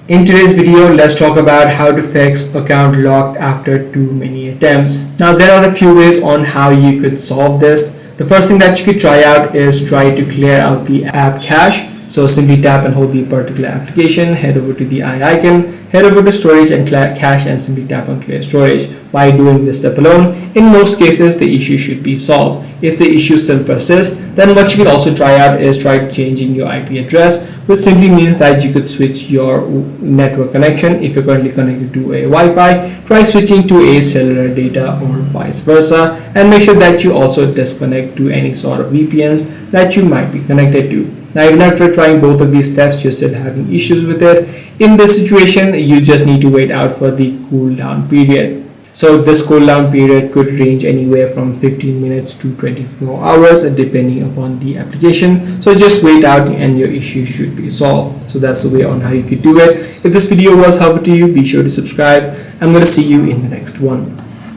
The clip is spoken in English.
In today's video, let's talk about how to fix account locked after too many attempts. Now, there are a few ways on how you could solve this. The first thing that you could try out is try to clear out the app cache. So simply tap and hold the particular application, head over to the eye icon, head over to storage and cache, and simply tap on clear storage. By doing this step alone, in most cases the issue should be solved. If the issue still persists, then what you could also try out is try changing your IP address, which simply means that you could switch your network connection. If you're currently connected to a Wi-Fi, try switching to a cellular data or vice versa, and make sure that you also disconnect to any sort of VPNs that you might be connected to. Now, even after trying both of these steps, you're still having issues with it. In this situation, you just need to wait out for the cooldown period. So this cooldown period could range anywhere from 15 minutes to 24 hours depending upon the application. So just wait out and your issue should be solved. So that's the way on how you could do it. If this video was helpful to you, be sure to subscribe. I'm going to see you in the next one.